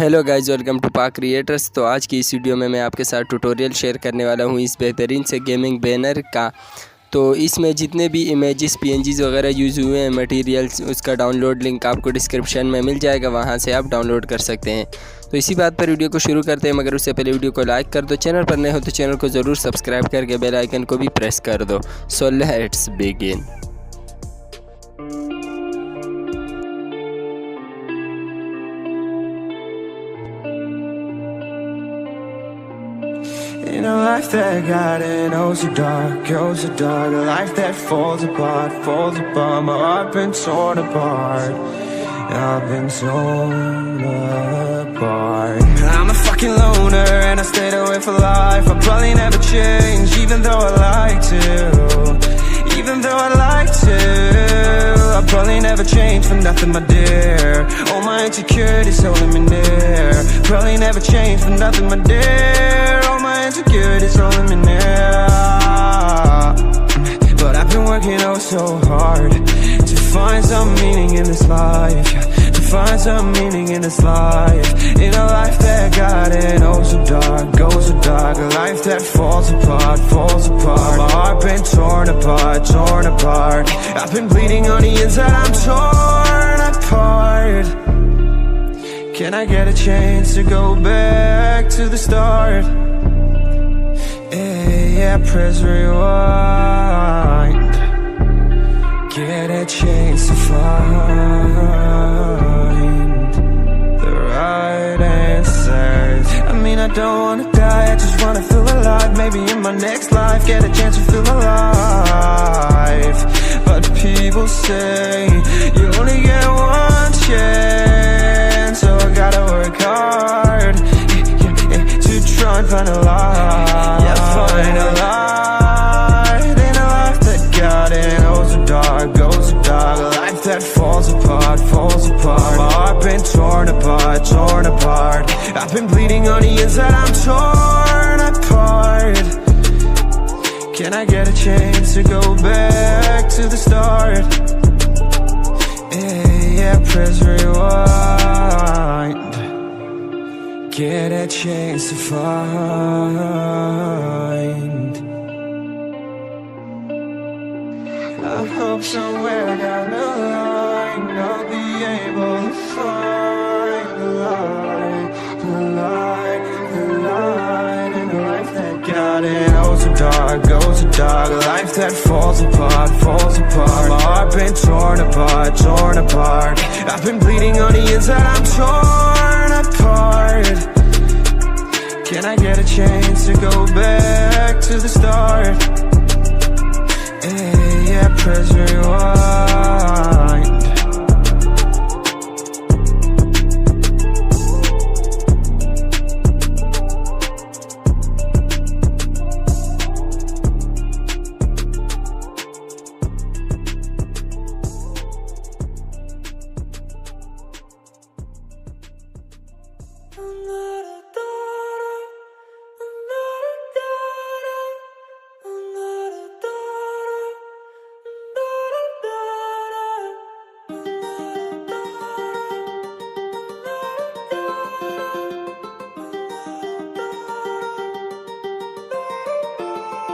Hello guys, welcome to पाक creators. तो आज की इस वीडियो में मैं आपके साथ ट्यूटोरियल शेयर करने वाला हूँ इस बेहतरीन से गेमिंग बैनर का। तो इसमें जितने भी इमेजेस पीएनजीज वगैरह यूज़ हुए हैं मटेरियल्स, उसका डाउनलोड लिंक आपको डिस्क्रिप्शन में मिल जाएगा, वहाँ से आप डाउनलोड कर सकते हैं। तो इसी बात पर वीडियो को शुरू करते हैं, मगर उससे पहले वीडियो को लाइक कर दो। चैनल पर नए हो तो चैनल को ज़रूर सब्सक्राइब करके बेल आइकन को भी प्रेस कर दो। So let's begin. In a life that got in oh so dark, a life that falls apart. My heart been torn apart, I've been torn apart. I'm a fucking loner and I stayed away for life. I'll probably never change, even though I'd like to. Even though I'd like to, I'll probably never change for nothing, my dear. All my insecurities holding me near. Probably never change for nothing, my dear. All my insecurities holding me near. But I've been working oh so hard to find some meaning in this life. To find some meaning in this life. In a life that got in oh so dark, goes so dark. A life that falls apart. My heart been torn apart. I've been bleeding on the inside, I'm torn apart. Can I get a chance to go back to the start? Yeah, press rewind. Get a chance to find the right answers. I mean, I don't wanna die, I just wanna feel alive. Maybe in my next life, get a chance to feel alive. But people say you only get one chance, so I gotta work hard to try and find a light. Yeah, find a light in a life that got in oh so dark, goes so dark. A life that falls apart. My heart been torn apart. I've been bleeding on the inside, I'm torn apart. Can I get a chance to go back to the start? Yeah, press rewind. Get a chance to find. I hope somewhere down the line I'll be able to find the light in a life that got in oh so dark, goes so dark. A life that falls apart. My heart been torn apart. I've been bleeding on the inside, I'm torn apart. Can I get a chance to go back to the start? Yeah, press rewind.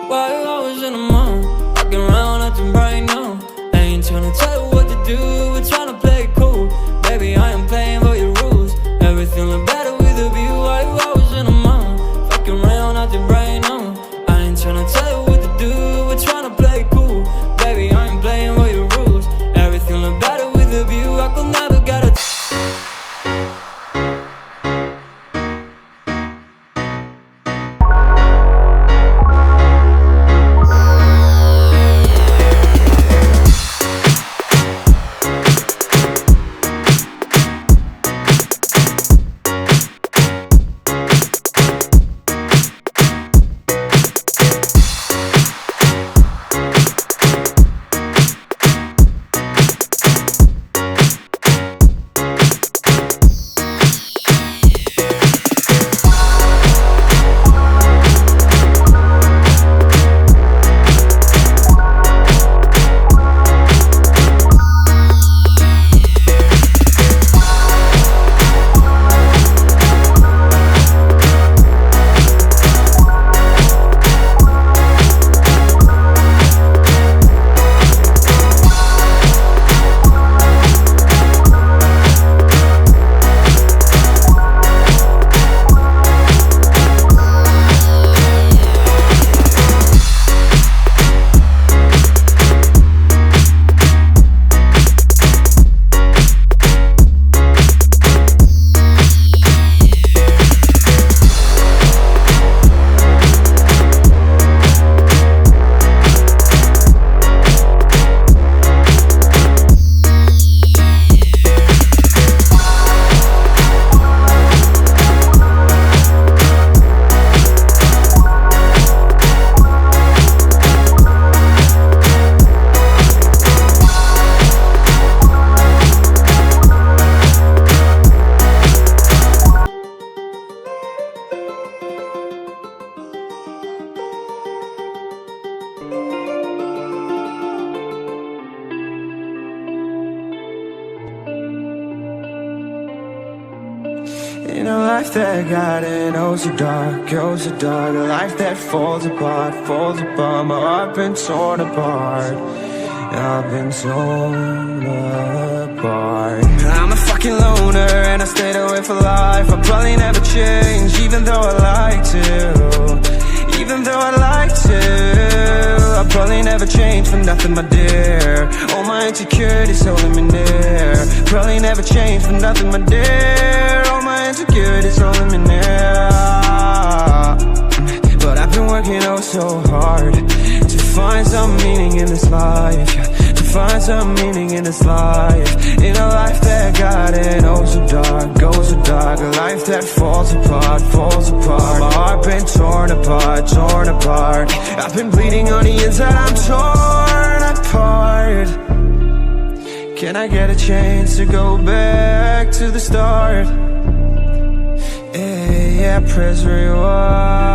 Why you always in the mood? Walking around acting right now. I ain't tryna tell you what to do, we're tryna play it cool. Baby, I am playing by your rules. Everything look better with a view. Why you always in the mood? Walking around acting right now. I ain't tryna tell you what to do, we're tryna play it cool. Baby, I am playing by your rules. Everything look better with a view. I could never get a In a life that got it, oh so dark, oh so dark. A life that falls apart, falls apart. My heart been torn apart, I've been torn apart. I'm a fucking loner and I stayed away for life. I'll probably never change, even though I like to. Even though I like to, I'll probably never change for nothing, my dear. All my insecurities holding me near. Probably never change for nothing, my dear. All my insecurities holding me near. But I've been working oh so hard to find some meaning in this life, to find some meaning in this life. In a life that got it oh so dark, oh so dark. A life that falls apart, falls apart. My heart been torn apart, torn apart. I've been bleeding on the inside, I'm torn apart. Can I get a chance to go back to the start? Yeah, press rewind.